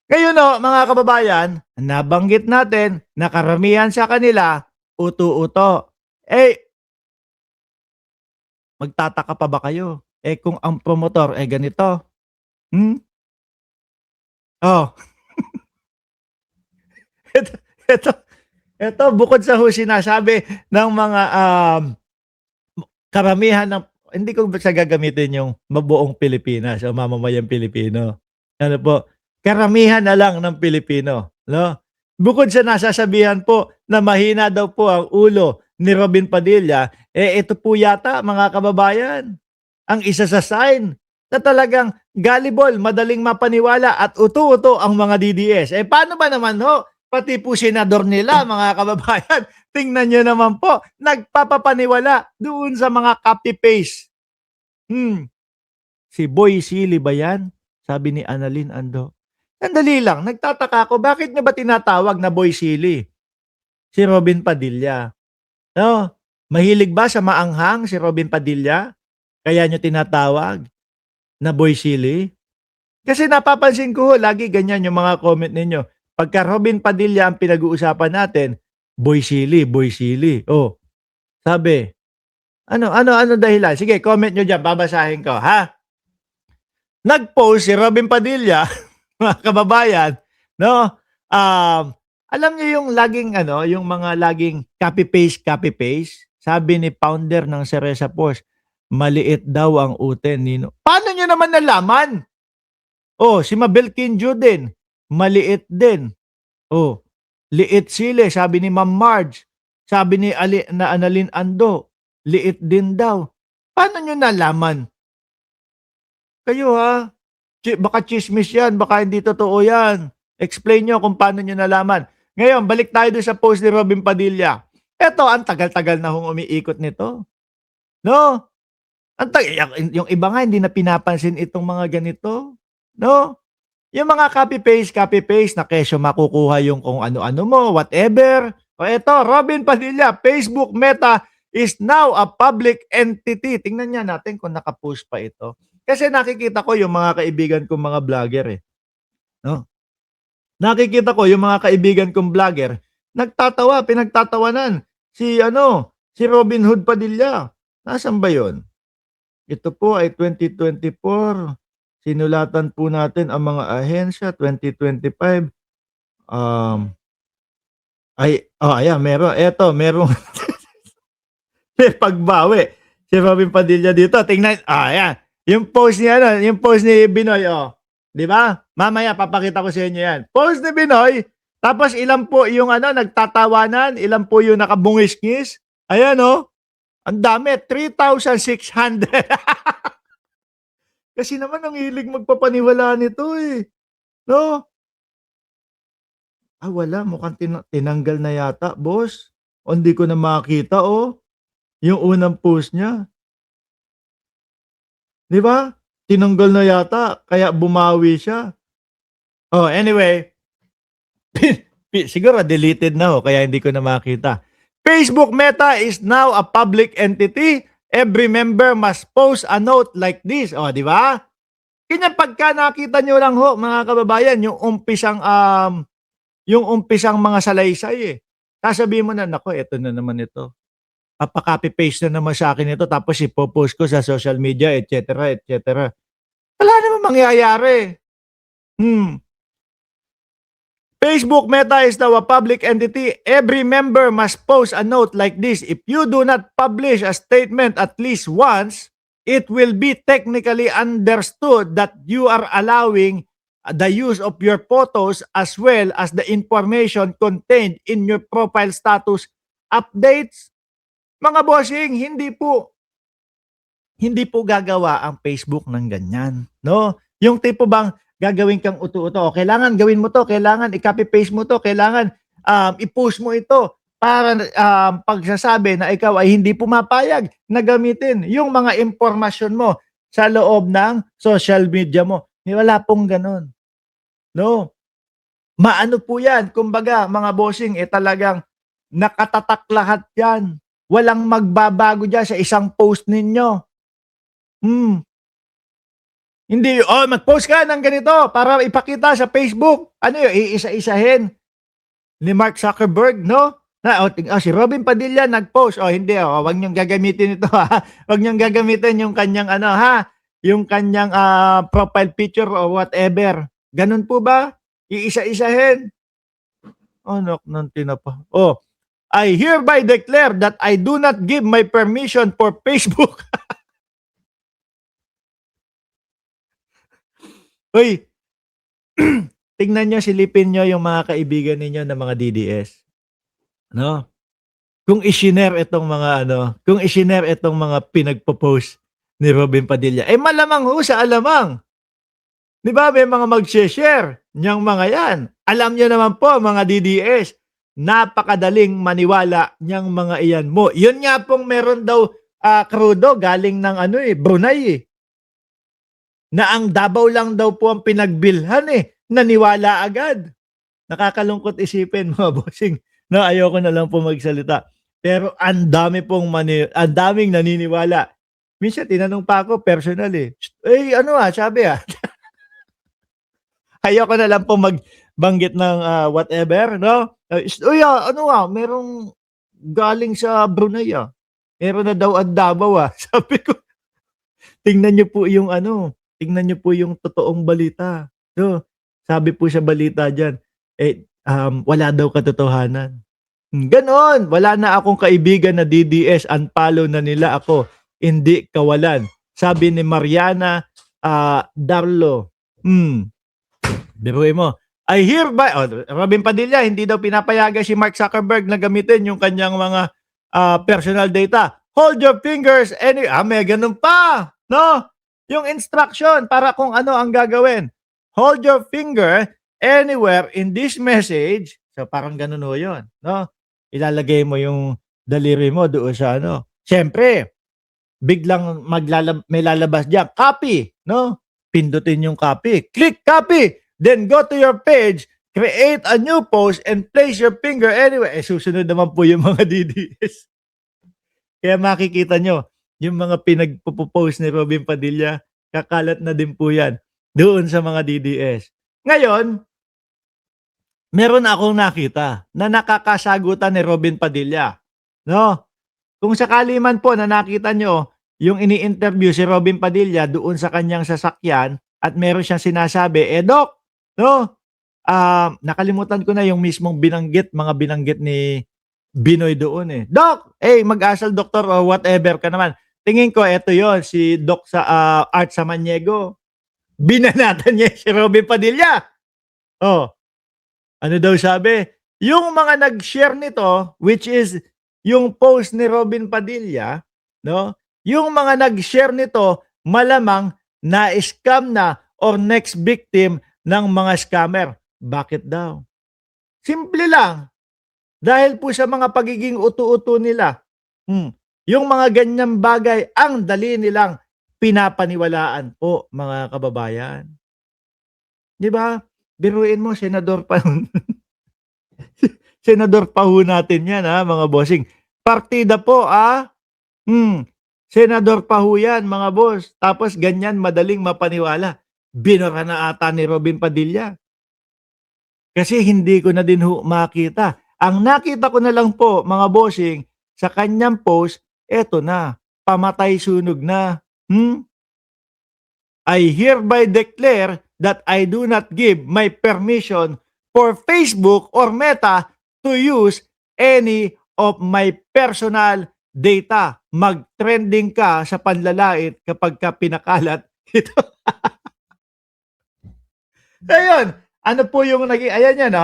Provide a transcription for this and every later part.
Ngayon mga kababayan, nabanggit natin na karamihan sa kanila uto-uto. Eh, magtataka pa ba kayo? Kung ang promotor, ganito, hmm? Oh, eto eto eto bukod sa sinasabi ng mga, karamihan ng hindi ko sa gagamitin yung mabuong Pilipinas o mamamayang Pilipino. Ano po, karamihan na lang ng Pilipino, 'no? Bukod sa nasasabihan po na mahina daw po ang ulo ni Robin Padilla, ito po yata mga kababayan, ang isa sa sign na talagang gullible, madaling mapaniwala at uto-uto ang mga DDS. Paano ba naman pati po senador nila mga kababayan, tingnan niyo naman po, nagpapapaniwala doon sa mga copy-paste. Si Boy Silly ba 'yan? Sabi ni Annalyn Ando. Sandali lang, nagtataka ako, bakit niyo ba tinatawag na Boy Silly si Robin Padilla? No, mahilig ba sa maanghang si Robin Padilla? Kaya niyo tinatawag na Boy Silly? Kasi napapansin ko lagi ganyan yung mga comment ninyo. Pagka Robin Padilla ang pinag-uusapan natin, Boy Silly, Boy Silly. Oh, sabi, ano dahilan? Sige, comment niyo diyan, babasahin ko, ha? Nag-post si Robin Padilla, mga kababayan, no? Um, Alam niyo yung laging yung mga laging copy paste. Sabi ni founder ng Cereza Post, maliit daw ang ute nino. Paano niyo naman nalaman? Oh, si Mabel Quinjo din, maliit din. Oh, liit sile, sabi ni Ma'am Marge. Sabi ni Annalyn Ando, liit din daw. Paano niyo nalaman? Kayo baka tsismis yan, baka hindi totoo yan. Explain nyo kung paano nyo nalaman. Ngayon, balik tayo dun sa post ni Robin Padilla. Eto, ang tagal-tagal na hong umiikot nito. No? Yung iba nga, hindi na pinapansin itong mga ganito. No? Yung mga copy-paste na kesyo makukuha yung kung ano-ano mo, whatever. O eto, Robin Padilla, Facebook Meta is now a public entity. Tingnan niya natin kung nakapost pa ito. Kasi nakikita ko yung mga kaibigan kong mga vlogger no? Nakikita ko yung mga kaibigan kong vlogger, nagtatawa, pinagtatawanan. Si Robin Hood Padilla. Nasaan ba yun? Ito po ay 2024. Sinulatan po natin ang mga ahensya, 2025. Ayan, meron. Eto, merong may pagbawi. Si Robin Padilla dito. Tingnan, ayan. Yung post ni Binoy, 'di ba? Mamaya papakita ko sa inyo 'yan. Post ni Binoy, tapos ilan po yung nagtatawanan, ilan po yung nakabungis-ngis. Ayan ang dami, 3,600. Kasi naman ang hilig magpapaniwala nito no? Wala, mukhang tinanggal na yata, boss. O hindi ko na makita yung unang post niya. 'Di ba? Tinanggal na yata, kaya bumawi siya. Anyway, siguro deleted na kaya hindi ko na makita. Facebook Meta is now a public entity. Every member must post a note like this. Di ba? Kanya pagka nakita nyo lang mga kababayan, yung umpisang mga salaysay sasabihin mo na, nako, eto na naman ito. Papa-copy-paste na naman sa akin ito, tapos ipopost ko sa social media, etc., etc. Wala namang mangyayari. Facebook Meta is now a public entity. Every member must post a note like this. If you do not publish a statement at least once, it will be technically understood that you are allowing the use of your photos as well as the information contained in your profile status updates. Mga bossing, hindi po gagawa ang Facebook ng ganyan, no? Yung tipo bang gagawin kang uto-uto, kailangan gawin mo to, kailangan i-copy paste mo to, kailangan i-post mo ito para pagsasabi na ikaw ay hindi pumapayag na gamitin yung mga impormasyon mo sa loob ng social media mo. Wala pong ganun. No? Maano po yan? Kumbaga, mga bossing, talagang nakatatak lahat yan. Walang magbabago dyan sa isang post ninyo. Hindi, oh, mag-post ka ng ganito para ipakita sa Facebook. Ano yun, iisa-isahin ni Mark Zuckerberg, no? Si Robin Padilla nag-post. Oh, hindi, wag niyong gagamitin ito, ha. Wag niyong gagamitin yung kanyang ano, ha, yung kanyang profile picture or whatever. Ganun po ba? Iisa-isahin. Anak ng tinapa. Oh, I hereby declare that I do not give my permission for Facebook. Uy, tingnan nyo, silipin nyo yung mga kaibigan ninyo na mga DDS. No? Kung i-share itong mga kung i-share itong mga pinagpo-post ni Robin Padilla, eh malamang ho sa alamang. 'Di ba may mga mag-share niyang mga 'yan. Alam niyo naman po mga DDS, napakadaling maniwala niyang mga iyan mo. 'Yun nga pong meron daw krudo galing ng Brunei na ang Davao lang daw po ang pinagbilhan naniwala agad. Nakakalungkot isipin mga bossing. No, ayoko na lang po magsalita. Pero ang daming naniniwala. Minsan tinanong pa ako personal sabi ayoko na lang po magbanggit ng whatever, no? Merong galing sa Brunei Meron na daw ang Davao Sabi ko, tingnan niyo po yung tingnan niyo po yung totoong balita. No? Sabi po sa balita diyan, wala daw katotohanan. Ganon, wala na akong kaibigan na DDS, unfollow na nila ako, hindi kawalan. Sabi ni Mariana Darlo. Biruin mo. I hereby, Robin Padilla, hindi daw pinapayagan si Mark Zuckerberg na gamitin yung kanyang mga personal data. Hold your fingers, may ganun pa, no? Yung instruction para kung ano ang gagawin. Hold your finger anywhere in this message. So parang ganun ho yun, no? Ilalagay mo yung daliri mo doon sa Siyempre, biglang may lalabas diyan, copy, no? Pindutin yung copy. Click copy. Then go to your page, create a new post, and place your finger anywhere. Susunod naman po yung mga DDS. Kaya makikita nyo, yung mga pinagpo-post ni Robin Padilla, kakalat na din po yan doon sa mga DDS. Ngayon, meron akong nakita na nakakasagutan ni Robin Padilla. No? Kung sakali man po na nakita nyo yung ini-interview si Robin Padilla doon sa kanyang sasakyan at meron siyang sinasabi, Doc, no? Nakalimutan ko na yung mismong mga binanggit ni Binoy doon Doc, mag-asal doktor o whatever ka naman. Tingin ko, eto yon si Doc sa Art Samaniego. Binanatan niya si Robin Padilla. Ano daw sabi? Yung mga nag-share nito, which is yung post ni Robin Padilla, no? Yung mga nag-share nito, malamang na-scam na or next victim ng mga scammer. Bakit daw? Simple lang. Dahil po sa mga pagiging utu-utu nila. Yung mga ganyang bagay, ang dali nilang pinapaniwalaan po, mga kababayan. Di ba? Biruin mo, senador pa senador pa ho natin yan mga bossing. Partida po senador pa ho yan mga boss. Tapos ganyan madaling mapaniwala. Binura na ata ni Robin Padilla. Kasi hindi ko na din ho makita. Ang nakita ko na lang po mga bossing sa kanyang post, eto na, pamatay sunog na. I hereby declare that I do not give my permission for Facebook or Meta to use any of my personal data. Mag-trending ka sa panlalait kapag ka pinakalat ito. Ayun, ano po yung naging, ayan yan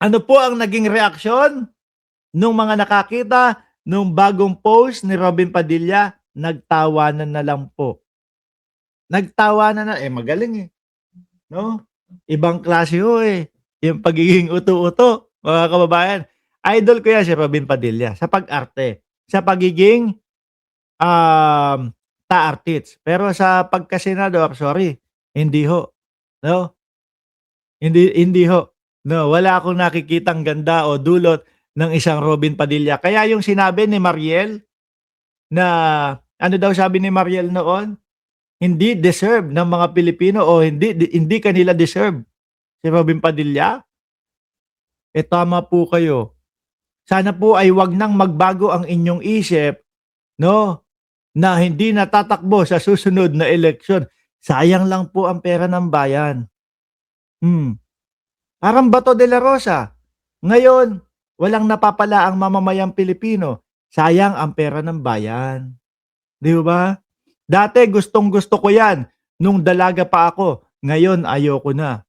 Ano po ang naging reaksyon nung mga nakakita nung bagong post ni Robin Padilla? Nagtawanan na lang po. Nagtawanan na, magaling no? Ibang klase ho yung pagiging uto-uto, mga kababayan. Idol ko yan si Robin Padilla sa pag-arte, sa pagiging ta-artist. Pero sa pagkasenador, sorry, hindi ho. No? Hindi ho. No, wala akong nakikitang ganda o dulot ng isang Robin Padilla. Kaya yung sinabi ni Mariel na, ano daw sabi ni Mariel noon? hindi deserve ng mga Pilipino o hindi kanila deserve si Robin Padilla? Eh, tama po kayo. Sana po ay wag nang magbago ang inyong isip, 'no, na hindi na tatakbo sa susunod na eleksyon. Sayang lang po ang pera ng bayan. Hmm, parang Bato de la Rosa. Ngayon, walang napapala ang mamamayang Pilipino. Sayang ang pera ng bayan, 'di ba? Dati gustong-gusto ko 'yan nung dalaga pa ako, ngayon ayoko na.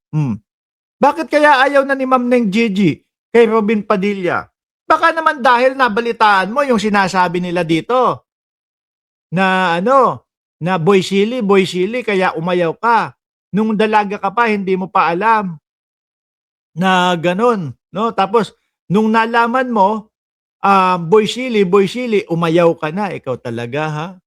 Bakit kaya ayaw na ni Ma'am Neng Gigi kay Robin Padilla? Baka naman dahil nabalitaan mo yung sinasabi nila dito na ano, na boy silly kaya umayaw ka. Nung dalaga ka pa hindi mo pa alam na gano'n, 'no? Tapos nung nalaman mo, boy silly, umayaw ka na. Ikaw talaga, ha?